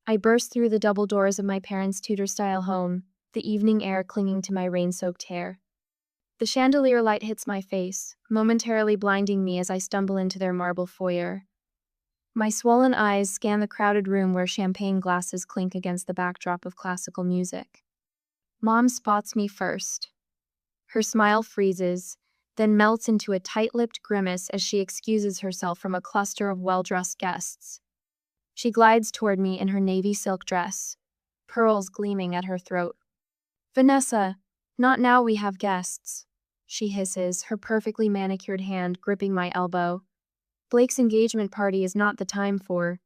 I burst through the double doors of my parents' Tudor-style home, the evening air clinging to my rain-soaked hair. The chandelier light hits my face, momentarily blinding me as I stumble into their marble foyer. My swollen eyes scan the crowded room where champagne glasses clink against the backdrop of classical music. Mom spots me first. Her smile freezes, then melts into a tight-lipped grimace as she excuses herself from a cluster of well-dressed guests. She glides toward me in her navy silk dress, pearls gleaming at her throat. "Vanessa, not now, we have guests," she hisses, her perfectly manicured hand gripping my elbow. "Blake's engagement party is not the time for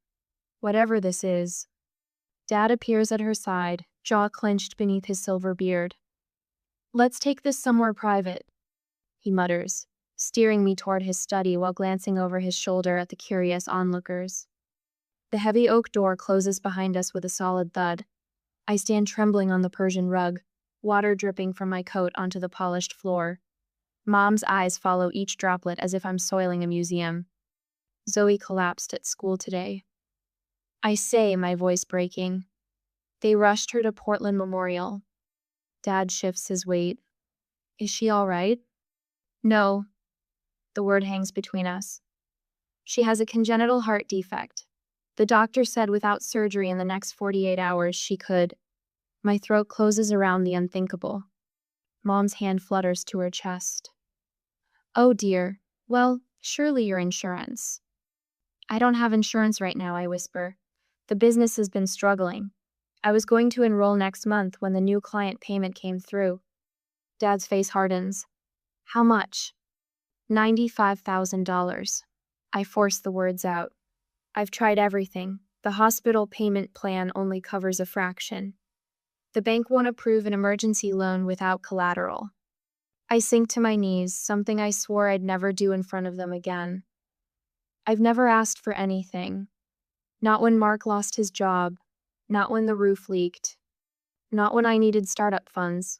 whatever this is." Dad appears at her side, jaw clenched beneath his silver beard. "Let's take this somewhere private," he mutters, steering me toward his study while glancing over his shoulder at the curious onlookers. The heavy oak door closes behind us with a solid thud. I stand trembling on the Persian rug, water dripping from my coat onto the polished floor. Mom's eyes follow each droplet as if I'm soiling a museum. "Zoe collapsed at school today," I say, my voice breaking. "They rushed her to Portland Memorial." Dad shifts his weight. "Is she all right?" "No." The word hangs between us. "She has a congenital heart defect. The doctor said without surgery in the next 48 hours she could." My throat closes around the unthinkable. Mom's hand flutters to her chest. "Oh dear. Well, surely your insurance." "I don't have insurance right now," I whisper. "The business has been struggling. I was going to enroll next month when the new client payment came through." Dad's face hardens. "How much?" $95,000. I force the words out. "I've tried everything. The hospital payment plan only covers a fraction. The bank won't approve an emergency loan without collateral." I sink to my knees, something I swore I'd never do in front of them again. I've never asked for anything. Not when Mark lost his job. Not when the roof leaked. Not when I needed startup funds.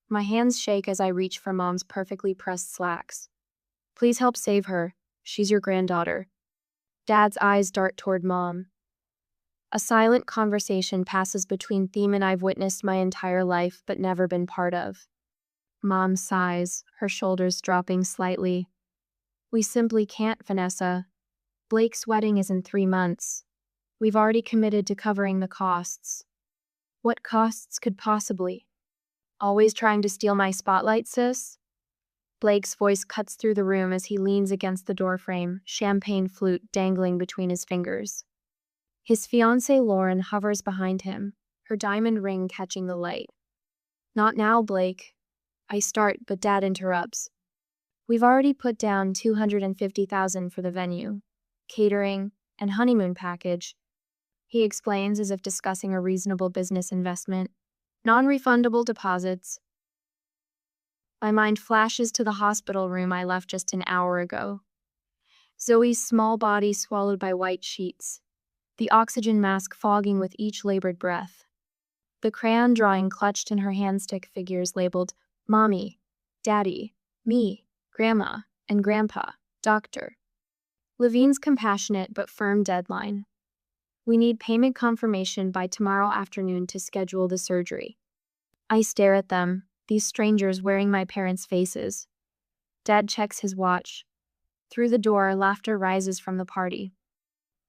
My hands shake as I reach for Mom's perfectly pressed slacks. "Please help save her. She's your granddaughter." Dad's eyes dart toward Mom. A silent conversation passes between Theme and I've witnessed my entire life but never been part of. Mom sighs, her shoulders dropping slightly. "We simply can't, Vanessa. Blake's wedding is in 3 months. We've already committed to covering the costs." "What costs could possibly?" "Always trying to steal my spotlight, sis?" Blake's voice cuts through the room as he leans against the doorframe, champagne flute dangling between his fingers. His fiancée Lauren hovers behind him, her diamond ring catching the light. "Not now, Blake." I start, but Dad interrupts. "We've already put down $250,000 for the venue, catering, and honeymoon package," he explains as if discussing a reasonable business investment. "Non-refundable deposits." My mind flashes to the hospital room I left just an hour ago. Zoe's small body swallowed by white sheets, the oxygen mask fogging with each labored breath. The crayon drawing clutched in her handstick figures labeled Mommy, Daddy, me, Grandma, and Grandpa, Doctor. Levine's compassionate but firm deadline. "We need payment confirmation by tomorrow afternoon to schedule the surgery." I stare at them, these strangers wearing my parents' faces. Dad checks his watch. Through the door, laughter rises from the party.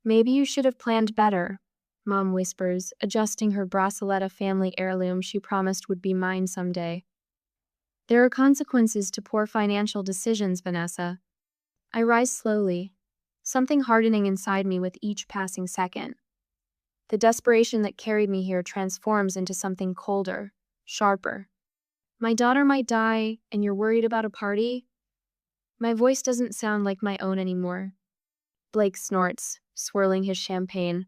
"Maybe you should have planned better," Mom whispers, adjusting her braceletta family heirloom she promised would be mine someday. "There are consequences to poor financial decisions, Vanessa." I rise slowly, something hardening inside me with each passing second. The desperation that carried me here transforms into something colder, sharper. "My daughter might die, and you're worried about a party?" My voice doesn't sound like my own anymore. Blake snorts, swirling his champagne.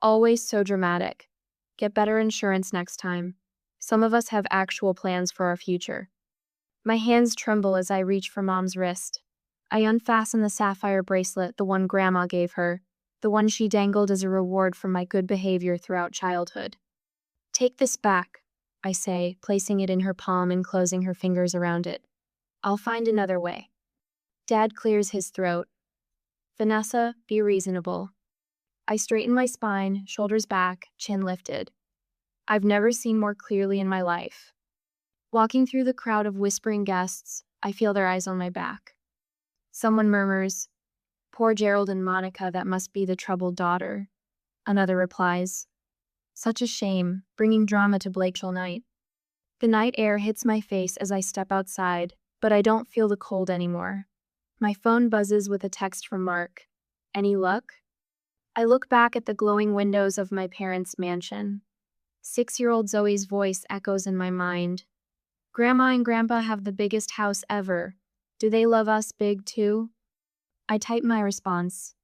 "Always so dramatic. Get better insurance next time. Some of us have actual plans for our future." My hands tremble as I reach for Mom's wrist. I unfasten the sapphire bracelet, the one Grandma gave her, the one she dangled as a reward for my good behavior throughout childhood. "Take this back," I say, placing it in her palm and closing her fingers around it. "I'll find another way." Dad clears his throat. "Vanessa, be reasonable. I straighten my spine, shoulders back, chin lifted. I've never seen more clearly in my life. Walking through the crowd of whispering guests, I feel their eyes on my back. Someone murmurs, "Poor Gerald and Monica, that must be the troubled daughter." Another replies, "Such a shame, bringing drama to Blakeshall night." The night air hits my face as I step outside, but I don't feel the cold anymore. My phone buzzes with a text from Mark. "Any luck?" I look back at the glowing windows of my parents' mansion. 6-year-old Zoe's voice echoes in my mind. "Grandma and Grandpa have the biggest house ever. Do they love us big too?" I type my response.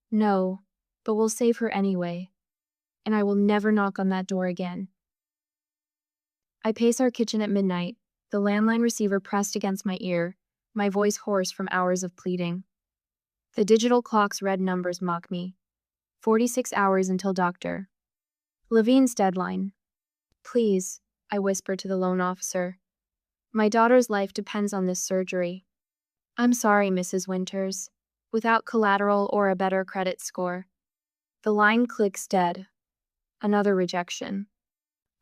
"No, but we'll save her anyway. And I will never knock on that door again." I pace our kitchen at midnight, the landline receiver pressed against my ear, my voice hoarse from hours of pleading. The digital clock's red numbers mock me. 46 hours until Dr. Levine's deadline. "Please," I whisper to the loan officer. "My daughter's life depends on this surgery." "I'm sorry, Mrs. Winters. Without collateral or a better credit score." The line clicks dead. Another rejection.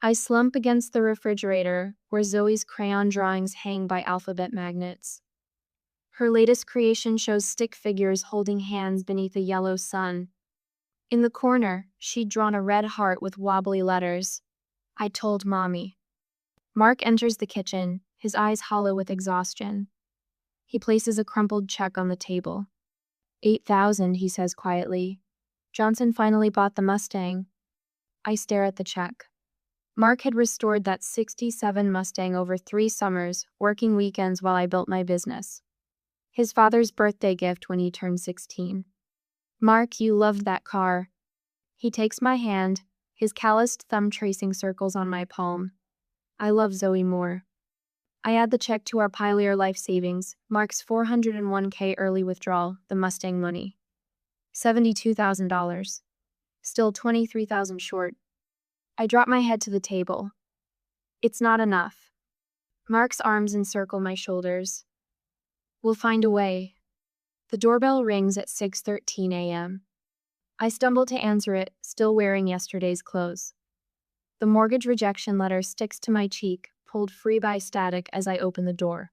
I slump against the refrigerator where Zoe's crayon drawings hang by alphabet magnets. Her latest creation shows stick figures holding hands beneath a yellow sun. In the corner, she'd drawn a red heart with wobbly letters. "I told Mommy." Mark enters the kitchen, his eyes hollow with exhaustion. He places a crumpled check on the table. $8,000, he says quietly. "Johnson finally bought the Mustang." I stare at the check. Mark had restored that '67 Mustang over 3 summers, working weekends while I built my business. His father's birthday gift when he turned 16. "Mark, you loved that car." He takes my hand, his calloused thumb tracing circles on my palm. "I love Zoe more." I add the check to our Pioneer Life Savings, Mark's $401k early withdrawal, the Mustang money. $72,000. Still $23,000 short. I drop my head to the table. It's not enough. Mark's arms encircle my shoulders. "We'll find a way." The doorbell rings at 6:13 a.m. I stumble to answer it, still wearing yesterday's clothes. The mortgage rejection letter sticks to my cheek, pulled free by static as I open the door.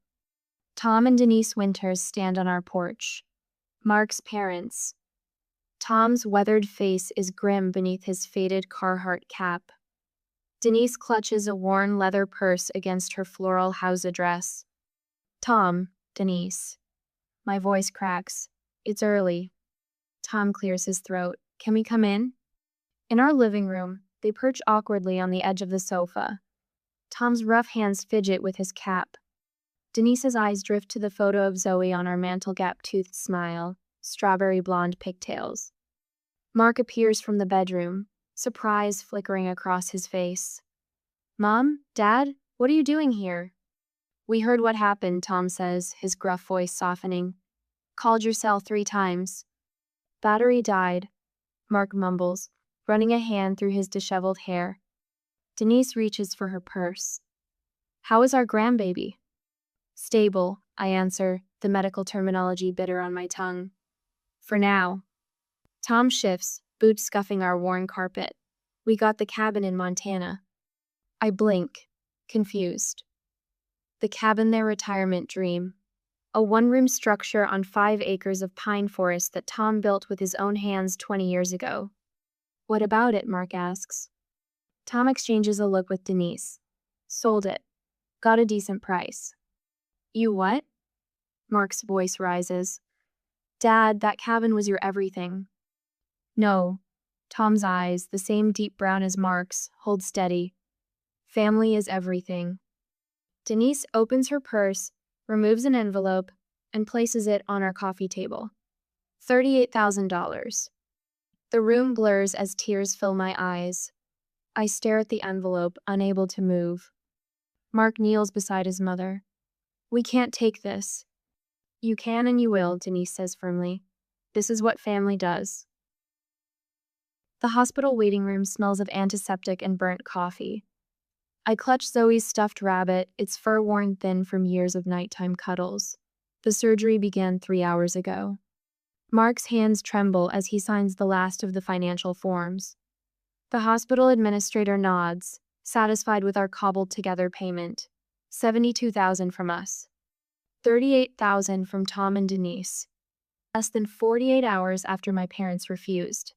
Tom and Denise Winters stand on our porch. Mark's parents. Tom's weathered face is grim beneath his faded Carhartt cap. Denise clutches a worn leather purse against her floral house address. "Tom, Denise." My voice cracks. "It's early." Tom clears his throat. "Can we come in?" In our living room, they perch awkwardly on the edge of the sofa. Tom's rough hands fidget with his cap. Denise's eyes drift to the photo of Zoe on our mantel gap-toothed smile, strawberry blonde pigtails. Mark appears from the bedroom, surprise flickering across his face. "Mom? Dad? What are you doing here?" "We heard what happened," Tom says, his gruff voice softening. "Called your cell 3 times. "Battery died," Mark mumbles, running a hand through his disheveled hair. Denise reaches for her purse. "How is our grandbaby?" "Stable," I answer, the medical terminology bitter on my tongue. "For now." Tom shifts, boots scuffing our worn carpet. "We got the cabin in Montana." I blink, confused. The cabin, their retirement dream. A 1-room structure on 5 acres of pine forest that Tom built with his own hands 20 years ago. "What about it?" Mark asks. Tom exchanges a look with Denise. "Sold it. Got a decent price." "You what?" Mark's voice rises. "Dad, that cabin was your everything." "No." Tom's eyes, the same deep brown as Mark's, hold steady. "Family is everything." Denise opens her purse, removes an envelope, and places it on our coffee table. $38,000. The room blurs as tears fill my eyes. I stare at the envelope, unable to move. Mark kneels beside his mother. "We can't take this." "You can and you will," Denise says firmly. "This is what family does." The hospital waiting room smells of antiseptic and burnt coffee. I clutch Zoe's stuffed rabbit, its fur worn thin from years of nighttime cuddles. The surgery began 3 hours ago. Mark's hands tremble as he signs the last of the financial forms. The hospital administrator nods, satisfied with our cobbled-together payment. $72,000 from us. $38,000 from Tom and Denise. Less than 48 hours after my parents refused.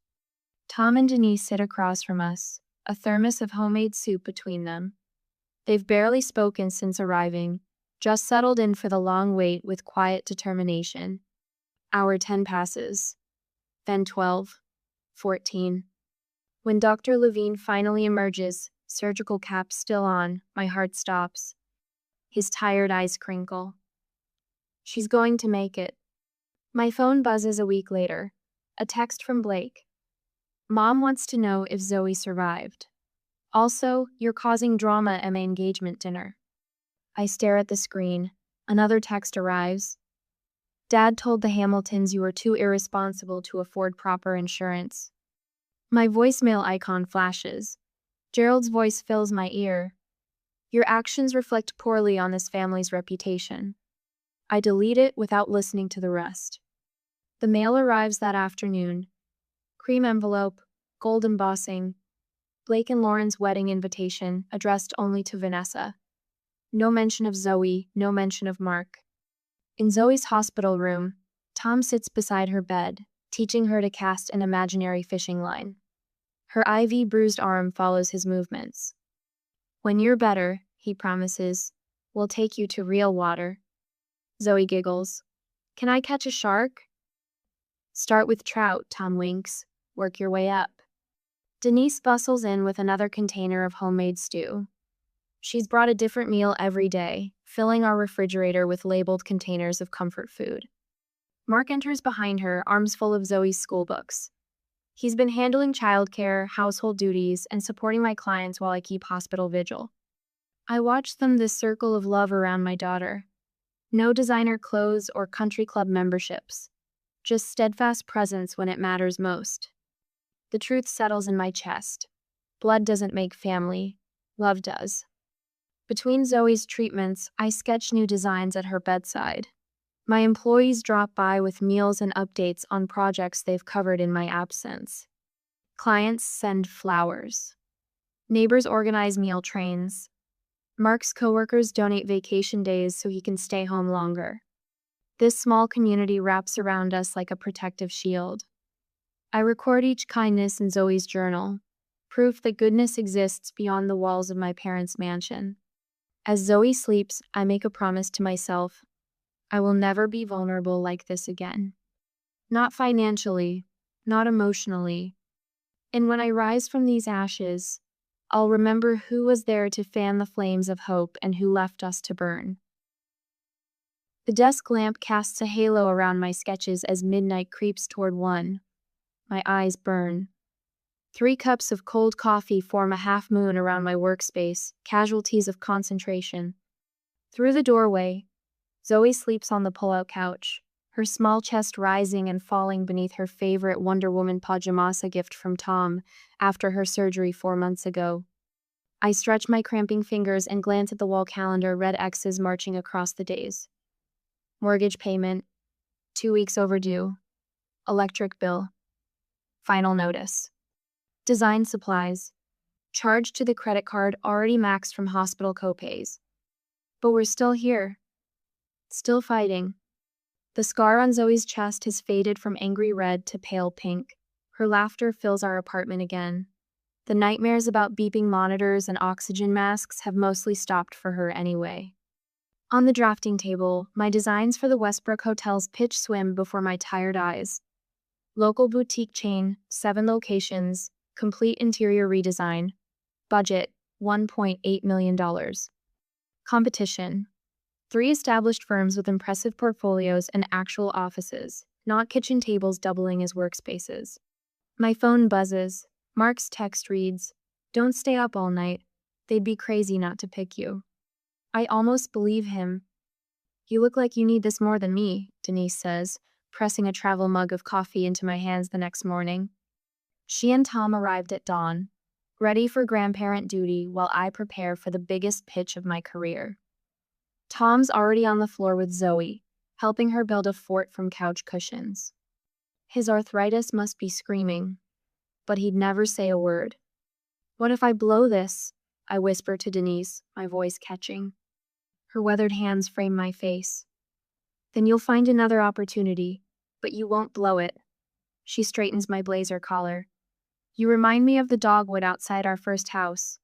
Tom and Denise sit across from us, a thermos of homemade soup between them. They've barely spoken since arriving, just settled in for the long wait with quiet determination. Hour 10 passes. Then 12. 14. When Dr. Levine finally emerges, surgical cap still on, my heart stops. His tired eyes crinkle. She's going to make it. My phone buzzes a week later. A text from Blake. Mom wants to know if Zoe survived. Also, you're causing drama at my engagement dinner. I stare at the screen. Another text arrives. Dad told the Hamiltons you were too irresponsible to afford proper insurance. My voicemail icon flashes. Gerald's voice fills my ear. Your actions reflect poorly on this family's reputation. I delete it without listening to the rest. The mail arrives that afternoon. Cream envelope, gold embossing. Blake and Lauren's wedding invitation, addressed only to Vanessa. No mention of Zoe, no mention of Mark. In Zoe's hospital room, Tom sits beside her bed, teaching her to cast an imaginary fishing line. Her IV-bruised arm follows his movements. When you're better, he promises, we'll take you to real water. Zoe giggles. Can I catch a shark? Start with trout, Tom winks. Work your way up. Denise bustles in with another container of homemade stew. She's brought a different meal every day, filling our refrigerator with labeled containers of comfort food. Mark enters behind her, arms full of Zoe's school books. He's been handling childcare, household duties, and supporting my clients while I keep hospital vigil. I watch them, this circle of love around my daughter. No designer clothes or country club memberships. Just steadfast presence when it matters most. The truth settles in my chest. Blood doesn't make family. Love does. Between Zoe's treatments, I sketch new designs at her bedside. My employees drop by with meals and updates on projects they've covered in my absence. Clients send flowers. Neighbors organize meal trains. Mark's coworkers donate vacation days so he can stay home longer. This small community wraps around us like a protective shield. I record each kindness in Zoe's journal, proof that goodness exists beyond the walls of my parents' mansion. As Zoe sleeps, I make a promise to myself. I will never be vulnerable like this again. Not financially, not emotionally. And when I rise from these ashes, I'll remember who was there to fan the flames of hope and who left us to burn. The desk lamp casts a halo around my sketches as midnight creeps toward 1. My eyes burn. 3 cups of cold coffee form a half moon around my workspace, casualties of concentration. Through the doorway, Zoe sleeps on the pull-out couch, her small chest rising and falling beneath her favorite Wonder Woman pajamasa gift from Tom after her surgery 4 months ago. I stretch my cramping fingers and glance at the wall calendar, red X's marching across the days. Mortgage payment, 2 weeks overdue. Electric bill. Final notice. Design supplies. Charged to the credit card already maxed from hospital copays. But we're still here. Still fighting. The scar on Zoe's chest has faded from angry red to pale pink. Her laughter fills our apartment again. The nightmares about beeping monitors and oxygen masks have mostly stopped for her anyway. On the drafting table, my designs for the Westbrook Hotel's pitch swim before my tired eyes. Local boutique chain, 7 locations, complete interior redesign. Budget, $1.8 million. Competition. 3 established firms with impressive portfolios and actual offices, not kitchen tables doubling as workspaces. My phone buzzes. Mark's text reads, "Don't stay up all night. They'd be crazy not to pick you." I almost believe him. "You look like you need this more than me," Denise says, pressing a travel mug of coffee into my hands the next morning. She and Tom arrived at dawn, ready for grandparent duty while I prepare for the biggest pitch of my career. Tom's already on the floor with Zoe, helping her build a fort from couch cushions. His arthritis must be screaming, but he'd never say a word. What if I blow this? I whisper to Denise, my voice catching. Her weathered hands frame my face. Then you'll find another opportunity, but you won't blow it. She straightens my blazer collar. You remind me of the dogwood outside our first house.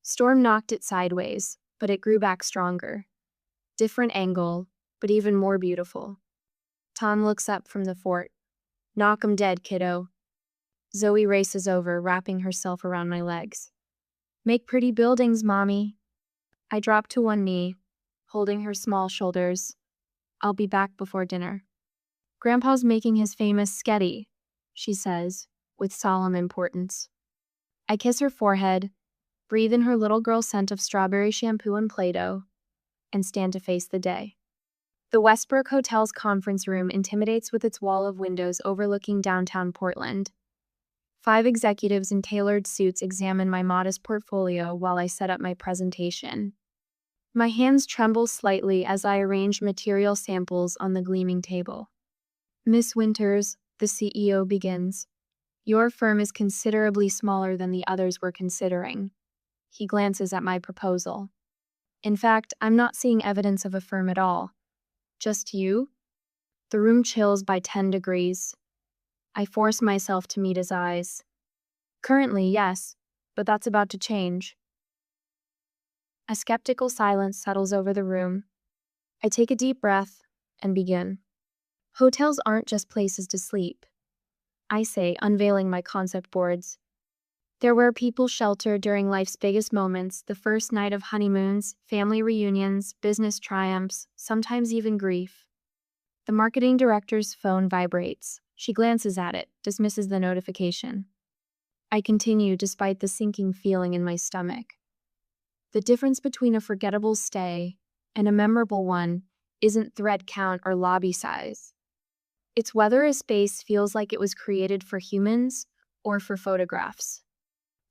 Storm knocked it sideways, but it grew back stronger. Different angle, but even more beautiful. Tom looks up from the fort. Knock 'em dead, kiddo. Zoe races over, wrapping herself around my legs. Make pretty buildings, Mommy. I drop to one knee, holding her small shoulders. I'll be back before dinner. Grandpa's making his famous sketty, she says, with solemn importance. I kiss her forehead, breathe in her little girl scent of strawberry shampoo and Play-Doh, and stand to face the day. The Westbrook Hotel's conference room intimidates with its wall of windows overlooking downtown Portland. 5 executives in tailored suits examine my modest portfolio while I set up my presentation. My hands tremble slightly as I arrange material samples on the gleaming table. Miss Winters, the CEO begins. Your firm is considerably smaller than the others we're considering. He glances at my proposal. In fact, I'm not seeing evidence of a firm at all. Just you? The room chills by 10 degrees. I force myself to meet his eyes. Currently, yes, but that's about to change. A skeptical silence settles over the room. I take a deep breath and begin. Hotels aren't just places to sleep, I say, unveiling my concept boards. They're where people shelter during life's biggest moments, the first night of honeymoons, family reunions, business triumphs, sometimes even grief. The marketing director's phone vibrates. She glances at it, dismisses the notification. I continue despite the sinking feeling in my stomach. The difference between a forgettable stay and a memorable one isn't thread count or lobby size. It's whether a space feels like it was created for humans or for photographs.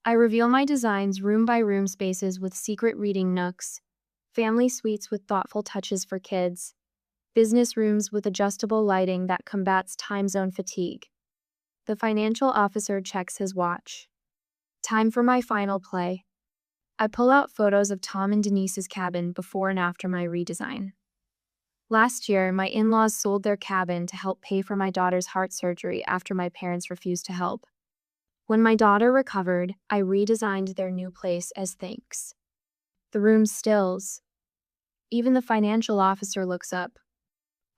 I reveal my designs, room-by-room spaces with secret reading nooks, family suites with thoughtful touches for kids, business rooms with adjustable lighting that combats time zone fatigue. The financial officer checks his watch. Time for my final play. I pull out photos of Tom and Denise's cabin before and after my redesign. Last year, my in-laws sold their cabin to help pay for my daughter's heart surgery after my parents refused to help. When my daughter recovered, I redesigned their new place as thanks. The room stills. Even the financial officer looks up.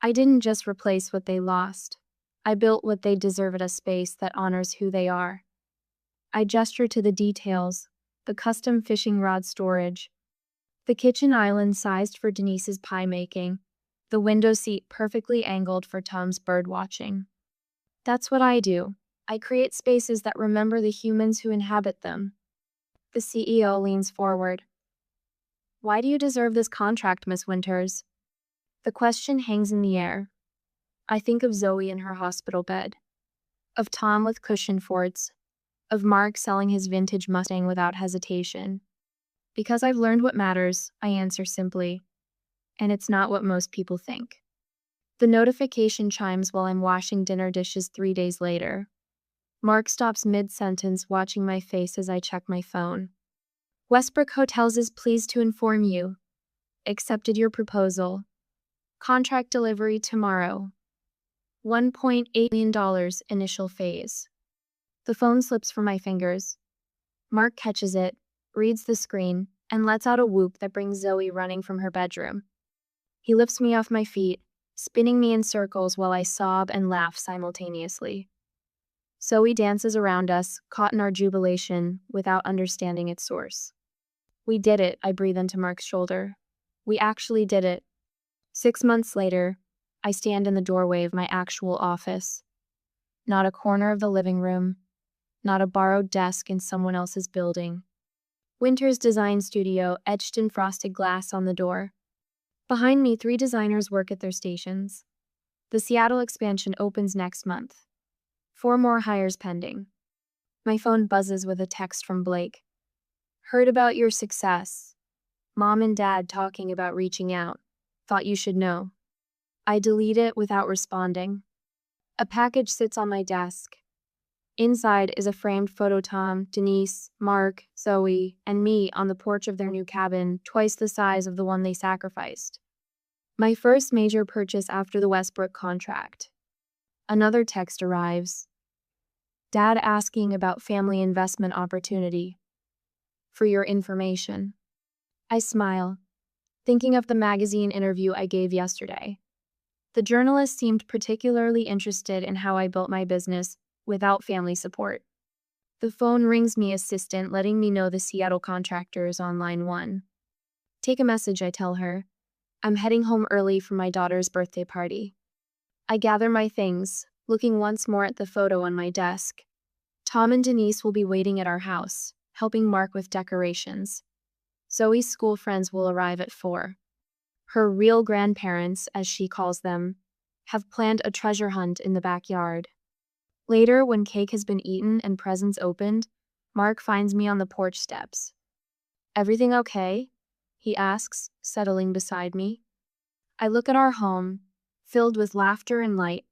I didn't just replace what they lost. I built what they deserve at a space that honors who they are. I gesture to the details, the custom fishing rod storage, the kitchen island sized for Denise's pie making, the window seat perfectly angled for Tom's bird watching. That's what I do. I create spaces that remember the humans who inhabit them. The CEO leans forward. Why do you deserve this contract, Miss Winters? The question hangs in the air. I think of Zoe in her hospital bed, of Tom with cushion forts, of Mark selling his vintage Mustang without hesitation. Because I've learned what matters, I answer simply. And it's not what most people think. The notification chimes while I'm washing dinner dishes 3 days later. Mark stops mid-sentence, watching my face as I check my phone. Westbrook Hotels is pleased to inform you. Accepted your proposal. Contract delivery tomorrow. $1.8 million initial phase. The phone slips from my fingers. Mark catches it, reads the screen, and lets out a whoop that brings Zoe running from her bedroom. He lifts me off my feet, spinning me in circles while I sob and laugh simultaneously. Zoe dances around us, caught in our jubilation, without understanding its source. We did it, I breathe into Mark's shoulder. We actually did it. 6 months later, I stand in the doorway of my actual office. Not a corner of the living room, not a borrowed desk in someone else's building. Winters Design Studio etched in frosted glass on the door. Behind me, 3 designers work at their stations. The Seattle expansion opens next month. 4 more hires pending. My phone buzzes with a text from Blake. Heard about your success. Mom and Dad talking about reaching out. Thought you should know. I delete it without responding. A package sits on my desk. Inside is a framed photo Tom, Denise, Mark, Zoe, and me on the porch of their new cabin, twice the size of the one they sacrificed. My first major purchase after the Westbrook contract. Another text arrives. Dad asking about family investment opportunity. For your information. I smile, thinking of the magazine interview I gave yesterday. The journalist seemed particularly interested in how I built my business without family support. The phone rings me assistant letting me know the Seattle contractor is on line 1. Take a message, I tell her. I'm heading home early for my daughter's birthday party. I gather my things, looking once more at the photo on my desk. Tom and Denise will be waiting at our house, helping Mark with decorations. Zoe's school friends will arrive at 4. Her real grandparents, as she calls them, have planned a treasure hunt in the backyard. Later, when cake has been eaten and presents opened, Mark finds me on the porch steps. Everything okay? He asks, settling beside me. I look at our home, filled with laughter and light,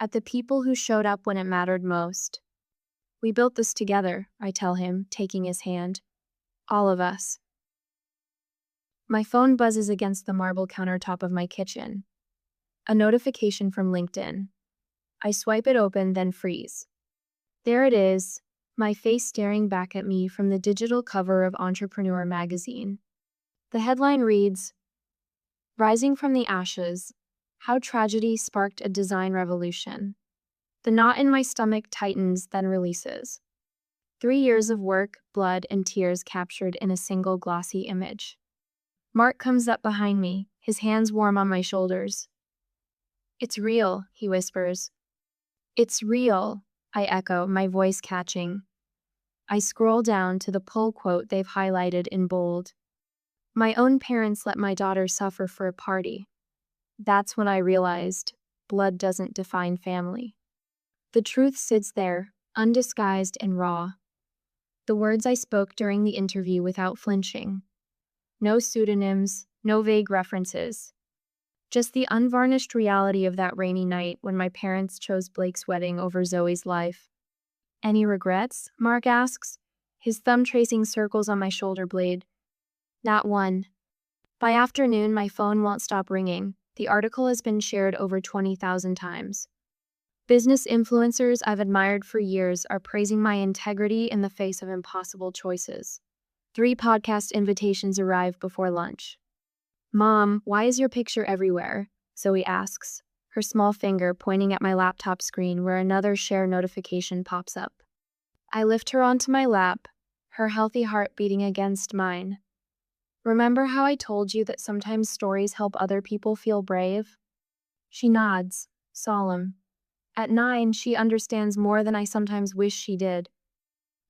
at the people who showed up when it mattered most. We built this together, I tell him, taking his hand. All of us. My phone buzzes against the marble countertop of my kitchen. A notification from LinkedIn. I swipe it open, then freeze. There it is, my face staring back at me from the digital cover of Entrepreneur magazine. The headline reads, Rising from the Ashes, How Tragedy Sparked a Design Revolution. The knot in my stomach tightens, then releases. 3 years of work, blood, and tears captured in a single glossy image. Mark comes up behind me, his hands warm on my shoulders. It's real, he whispers. It's real, I echo, my voice catching. I scroll down to the pull quote they've highlighted in bold. My own parents let my daughter suffer for a party. That's when I realized blood doesn't define family. The truth sits there, undisguised and raw. The words I spoke during the interview without flinching. No pseudonyms, no vague references. Just the unvarnished reality of that rainy night when my parents chose Blake's wedding over Zoe's life. Any regrets? Mark asks, his thumb tracing circles on my shoulder blade. Not one. By afternoon, my phone won't stop ringing. The article has been shared over 20,000 times. Business influencers I've admired for years are praising my integrity in the face of impossible choices. 3 podcast invitations arrive before lunch. Mom, why is your picture everywhere? Zoe asks, her small finger pointing at my laptop screen where another share notification pops up. I lift her onto my lap, her healthy heart beating against mine. Remember how I told you that sometimes stories help other people feel brave? She nods, solemn. At 9, she understands more than I sometimes wish she did.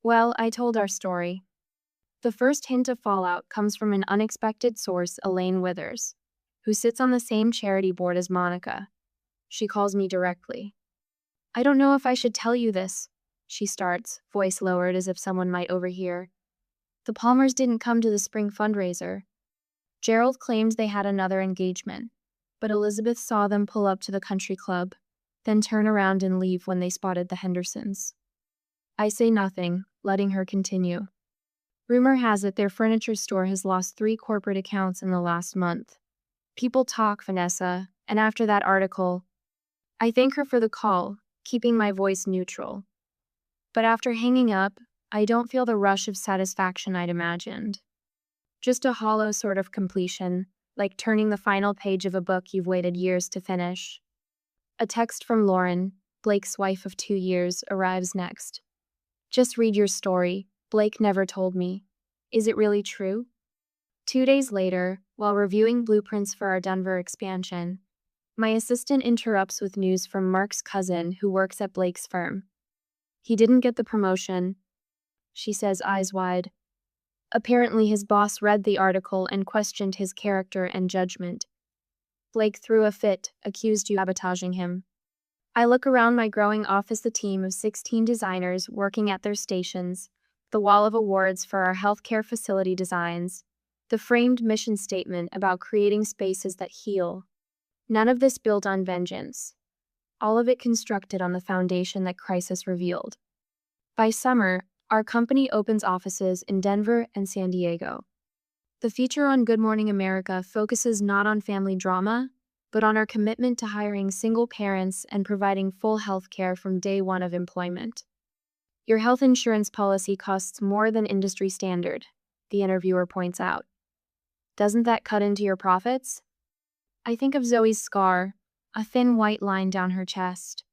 Well, I told our story. The first hint of fallout comes from an unexpected source, Elaine Withers, who sits on the same charity board as Monica. She calls me directly. I don't know if I should tell you this, she starts, voice lowered as if someone might overhear. The Palmers didn't come to the spring fundraiser. Gerald claimed they had another engagement, but Elizabeth saw them pull up to the country club, then turn around and leave when they spotted the Hendersons. I say nothing, letting her continue. Rumor has it their furniture store has lost 3 corporate accounts in the last month. People talk, Vanessa, and after that article, I thank her for the call, keeping my voice neutral. But after hanging up, I don't feel the rush of satisfaction I'd imagined. Just a hollow sort of completion, like turning the final page of a book you've waited years to finish. A text from Lauren, Blake's wife of 2 years, arrives next. Just read your story. Blake never told me. Is it really true? 2 days later, while reviewing blueprints for our Denver expansion, my assistant interrupts with news from Mark's cousin who works at Blake's firm. He didn't get the promotion, she says, eyes wide. Apparently his boss read the article and questioned his character and judgment. Blake threw a fit, accused you sabotaging him. I look around my growing office, a team of 16 designers working at their stations, the wall of awards for our healthcare facility designs, the framed mission statement about creating spaces that heal. None of this built on vengeance. all of it constructed on the foundation that crisis revealed. By summer, our company opens offices in Denver and San Diego. The feature on Good Morning America focuses not on family drama, but on our commitment to hiring single parents and providing full health care from day one of employment. Your health insurance policy costs more than industry standard, the interviewer points out. Doesn't that cut into your profits? I think of Zoe's scar, a thin white line down her chest.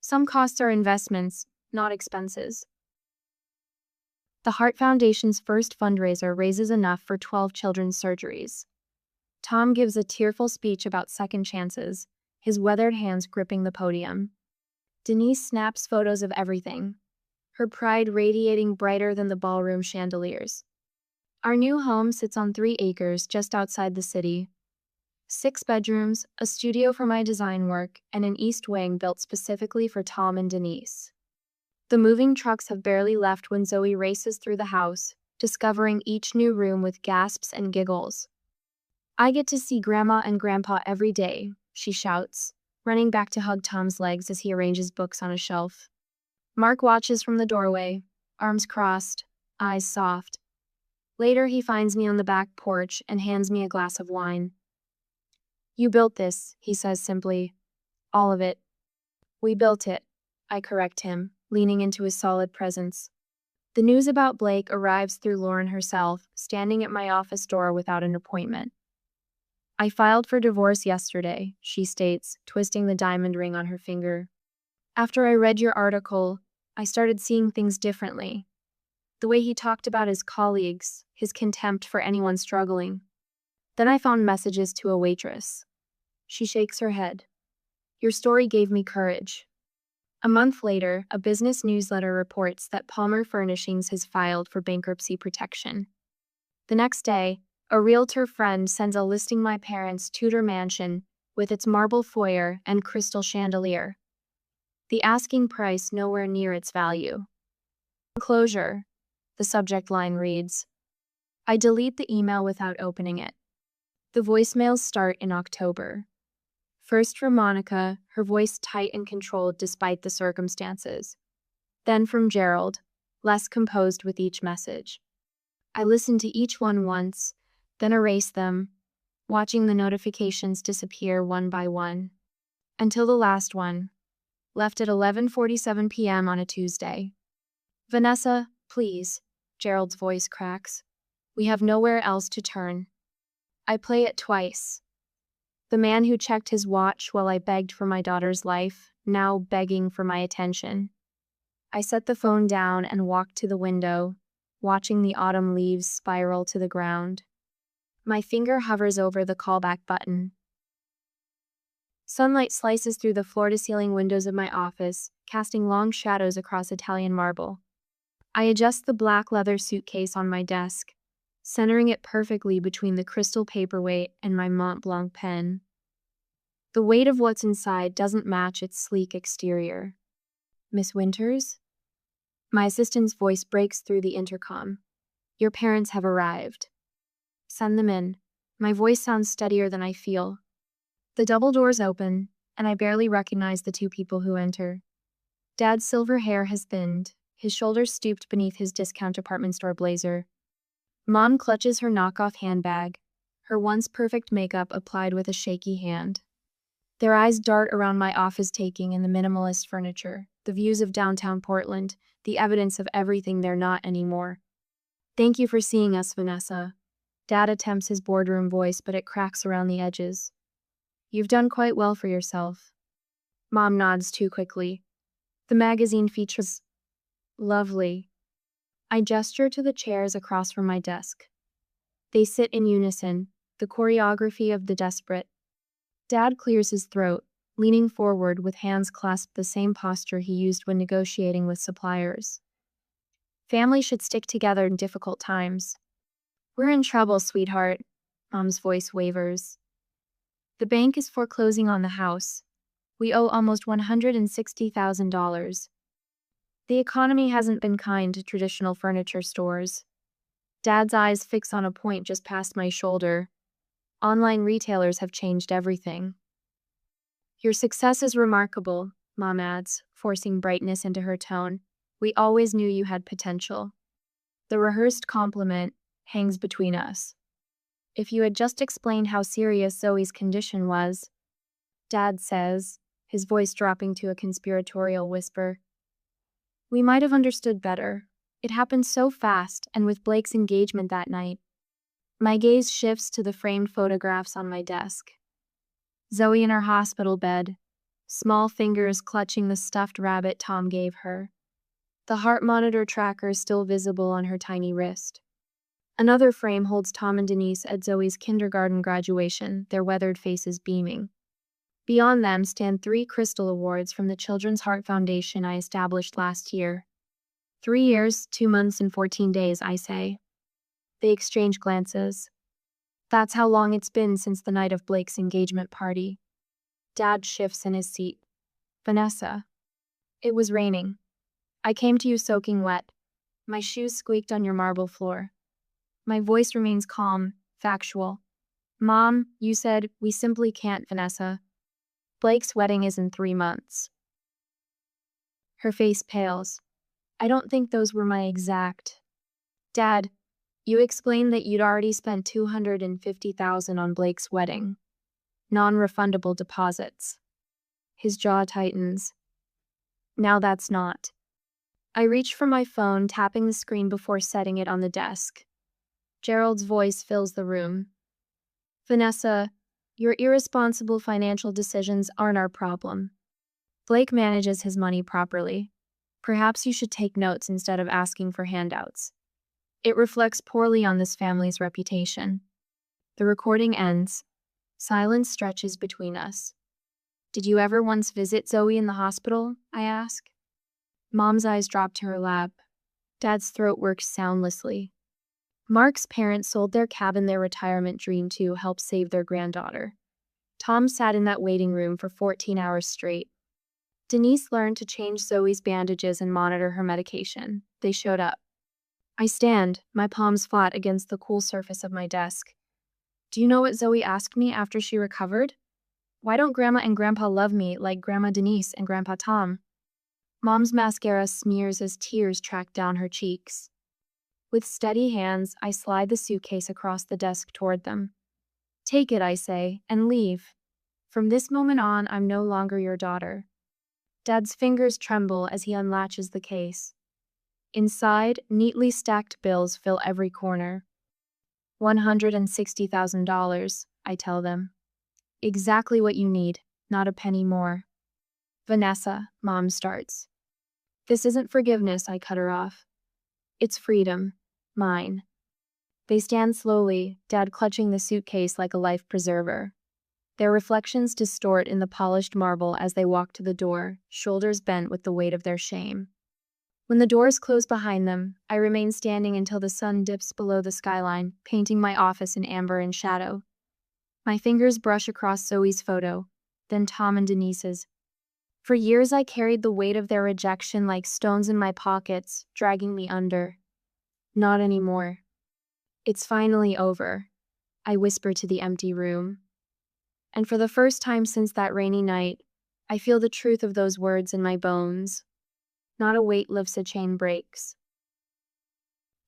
Some costs are investments, not expenses. The Heart Foundation's first fundraiser raises enough for 12 children's surgeries. Tom gives a tearful speech about second chances, his weathered hands gripping the podium. Denise snaps photos of everything, her pride radiating brighter than the ballroom chandeliers. Our new home sits on 3 acres just outside the city. 6 bedrooms, a studio for my design work, and an east wing built specifically for Tom and Denise. The moving trucks have barely left when Zoe races through the house, discovering each new room with gasps and giggles. I get to see Grandma and Grandpa every day, she shouts, running back to hug Tom's legs as he arranges books on a shelf. Mark watches from the doorway, arms crossed, eyes soft. Later, he finds me on the back porch and hands me a glass of wine. You built this, he says simply. All of it. We built it, I correct him, leaning into his solid presence. The news about Blake arrives through Lauren herself, standing at my office door without an appointment. I filed for divorce yesterday, she states, twisting the diamond ring on her finger. After I read your article, I started seeing things differently. The way he talked about his colleagues, his contempt for anyone struggling. Then I found messages to a waitress. She shakes her head. Your story gave me courage. A month later, a business newsletter reports that Palmer Furnishings has filed for bankruptcy protection. The next day, a realtor friend sends a listing my parents' Tudor mansion with its marble foyer and crystal chandelier. The asking price nowhere near its value. Enclosure, the subject line reads. I delete the email without opening it. The voicemails start in October. First from Monica, her voice tight and controlled despite the circumstances. Then from Gerald, less composed with each message. I listen to each one once, then erase them, watching the notifications disappear one by one. Until the last one, left at 11:47 p.m. on a Tuesday. Vanessa, please, Gerald's voice cracks. We have nowhere else to turn. I play it twice. The man who checked his watch while I begged for my daughter's life, now begging for my attention. I set the phone down and walked to the window, watching the autumn leaves spiral to the ground. My finger hovers over the callback button. Sunlight slices through the floor-to-ceiling windows of my office, casting long shadows across Italian marble. I adjust the black leather suitcase on my desk, centering it perfectly between the crystal paperweight and my Mont Blanc pen. The weight of what's inside doesn't match its sleek exterior. Miss Winters? My assistant's voice breaks through the intercom. Your parents have arrived. Send them in. My voice sounds steadier than I feel. The double doors open, and I barely recognize the 2 people who enter. Dad's silver hair has thinned, his shoulders stooped beneath his discount department store blazer. Mom clutches her knockoff handbag, her once perfect makeup applied with a shaky hand. Their eyes dart around my office, taking in the minimalist furniture, the views of downtown Portland, the evidence of everything they're not anymore. Thank you for seeing us, Vanessa. Dad attempts his boardroom voice, but it cracks around the edges. You've done quite well for yourself. Mom nods too quickly. The magazine features... Lovely. I gesture to the chairs across from my desk. They sit in unison, the choreography of the desperate. Dad clears his throat, leaning forward with hands clasped, the same posture he used when negotiating with suppliers. Family should stick together in difficult times. We're in trouble, sweetheart. Mom's voice wavers. The bank is foreclosing on the house. We owe almost $160,000. The economy hasn't been kind to traditional furniture stores. Dad's eyes fix on a point just past my shoulder. Online retailers have changed everything. Your success is remarkable, Mom adds, forcing brightness into her tone. We always knew you had potential. The rehearsed compliment hangs between us. If you had just explained how serious Zoe's condition was, Dad says, his voice dropping to a conspiratorial whisper, we might have understood better. It happened so fast, and with Blake's engagement that night. My gaze shifts to the framed photographs on my desk. Zoe in her hospital bed, small fingers clutching the stuffed rabbit Tom gave her. The heart monitor tracker still visible on her tiny wrist. Another frame holds Tom and Denise at Zoe's kindergarten graduation, their weathered faces beaming. Beyond them stand 3 crystal awards from the Children's Heart Foundation I established last year. 3 years, 2 months, and 14 days, I say. They exchange glances. That's how long it's been since the night of Blake's engagement party. Dad shifts in his seat. Vanessa. It was raining. I came to you soaking wet. My shoes squeaked on your marble floor. My voice remains calm, factual. Mom, you said, we simply can't, Vanessa. Blake's wedding is in 3 months. Her face pales. I don't think those were my exact. Dad, you explained that you'd already spent $250,000 on Blake's wedding. Non-refundable deposits. His jaw tightens. Now that's not. I reach for my phone, tapping the screen before setting it on the desk. Gerald's voice fills the room. Vanessa, your irresponsible financial decisions aren't our problem. Blake manages his money properly. Perhaps you should take notes instead of asking for handouts. It reflects poorly on this family's reputation. The recording ends. Silence stretches between us. Did you ever once visit Zoe in the hospital? I ask. Mom's eyes drop to her lap. Dad's throat works soundlessly. Mark's parents sold their cabin, their retirement dream, to help save their granddaughter. Tom sat in that waiting room for 14 hours straight. Denise learned to change Zoe's bandages and monitor her medication. They showed up. I stand, my palms flat against the cool surface of my desk. Do you know what Zoe asked me after she recovered? Why don't Grandma and Grandpa love me like Grandma Denise and Grandpa Tom? Mom's mascara smears as tears track down her cheeks. With steady hands, I slide the suitcase across the desk toward them. Take it, I say, and leave. From this moment on, I'm no longer your daughter. Dad's fingers tremble as he unlatches the case. Inside, neatly stacked bills fill every corner. $160,000, I tell them. Exactly what you need, not a penny more. Vanessa, Mom starts. This isn't forgiveness, I cut her off. It's freedom. Mine. They stand slowly, Dad clutching the suitcase like a life preserver. Their reflections distort in the polished marble as they walk to the door, shoulders bent with the weight of their shame. When the doors close behind them, I remain standing until the sun dips below the skyline, painting my office in amber and shadow. My fingers brush across Zoe's photo, then Tom and Denise's. For years I carried the weight of their rejection like stones in my pockets, dragging me under. Not anymore. It's finally over, I whisper to the empty room. And for the first time since that rainy night, I feel the truth of those words in my bones. Not a weight lifts, a chain breaks.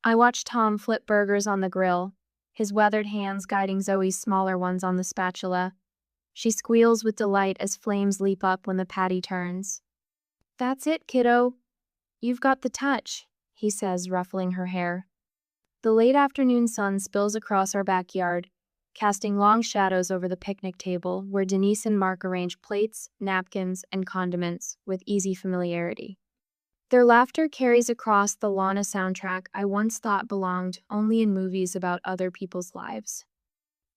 I watch Tom flip burgers on the grill, his weathered hands guiding Zoe's smaller ones on the spatula. She squeals with delight as flames leap up when the patty turns. That's it, kiddo. You've got the touch, he says, ruffling her hair. The late afternoon sun spills across our backyard, casting long shadows over the picnic table where Denise and Mark arrange plates, napkins, and condiments with easy familiarity. Their laughter carries across the lawn, a soundtrack I once thought belonged only in movies about other people's lives.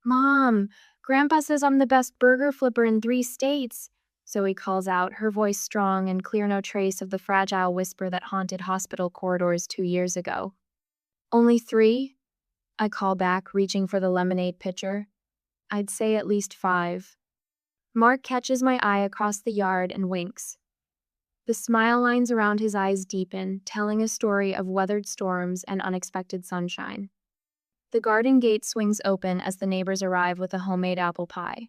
Mom, Grandpa says I'm the best burger flipper in 3 states, Zoe calls out, her voice strong and clear, no trace of the fragile whisper that haunted hospital corridors 2 years ago. Only 3? I call back, reaching for the lemonade pitcher. I'd say at least 5. Mark catches my eye across the yard and winks. The smile lines around his eyes deepen, telling a story of weathered storms and unexpected sunshine. The garden gate swings open as the neighbors arrive with a homemade apple pie.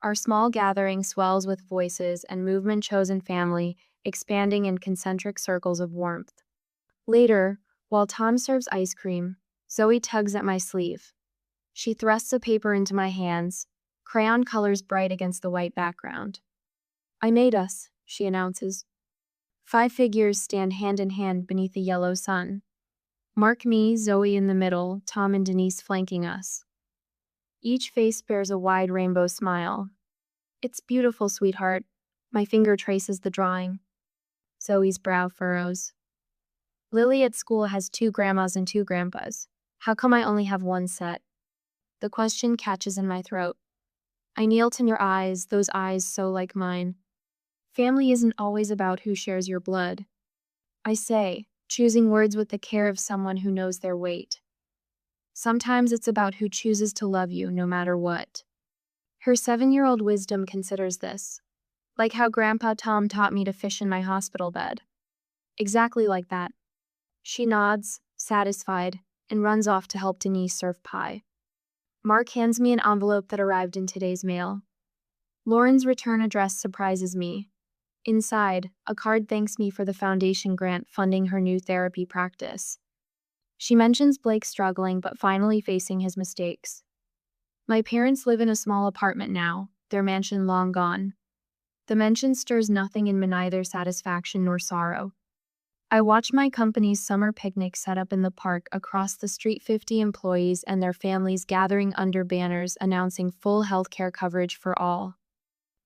Our small gathering swells with voices and movement chosen family, expanding in concentric circles of warmth. Later, while Tom serves ice cream, Zoe tugs at my sleeve. She thrusts a paper into my hands, crayon colors bright against the white background. "I made us," she announces. 5 figures stand hand in hand beneath the yellow sun. Mark me, Zoe in the middle, Tom and Denise flanking us. Each face bears a wide rainbow smile. "It's beautiful, sweetheart." My finger traces the drawing. Zoe's brow furrows. "Lily at school has 2 grandmas and 2 grandpas. How come I only have 1 set?" The question catches in my throat. I kneel to your eyes, those eyes so like mine. "Family isn't always about who shares your blood," I say, choosing words with the care of someone who knows their weight. "Sometimes it's about who chooses to love you no matter what." Her 7-year-old wisdom considers this. Like how Grandpa Tom taught me to fish in my hospital bed. Exactly like that. She nods, satisfied, and runs off to help Denise serve pie. Mark hands me an envelope that arrived in today's mail. Lauren's return address surprises me. Inside, a card thanks me for the foundation grant funding her new therapy practice. She mentions Blake struggling but finally facing his mistakes. My parents live in a small apartment now, their mansion long gone. The mention stirs nothing in me, neither satisfaction nor sorrow. I watch my company's summer picnic set up in the park across the street, 50 employees and their families gathering under banners announcing full healthcare coverage for all.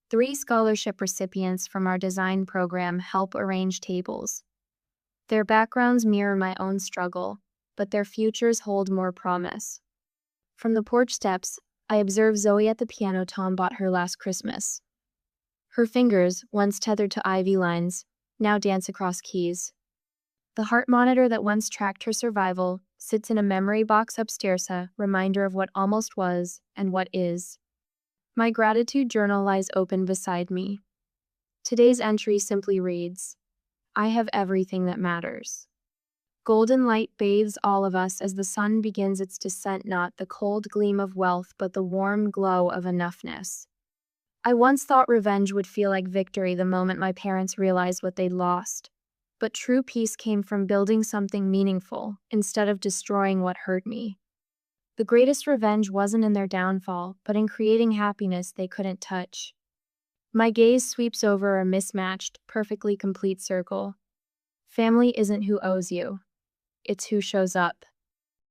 3 scholarship recipients from our design program help arrange tables. Their backgrounds mirror my own struggle, but their futures hold more promise. From the porch steps, I observe Zoe at the piano Tom bought her last Christmas. Her fingers, once tethered to ivy lines, now dance across keys. The heart monitor that once tracked her survival sits in a memory box upstairs, a reminder of what almost was and what is. My gratitude journal lies open beside me. Today's entry simply reads, "I have everything that matters." Golden light bathes all of us as the sun begins its descent, not the cold gleam of wealth, but the warm glow of enoughness. I once thought revenge would feel like victory the moment my parents realized what they'd lost. But true peace came from building something meaningful instead of destroying what hurt me. The greatest revenge wasn't in their downfall, but in creating happiness they couldn't touch. My gaze sweeps over a mismatched, perfectly complete circle. Family isn't who owes you. It's who shows up.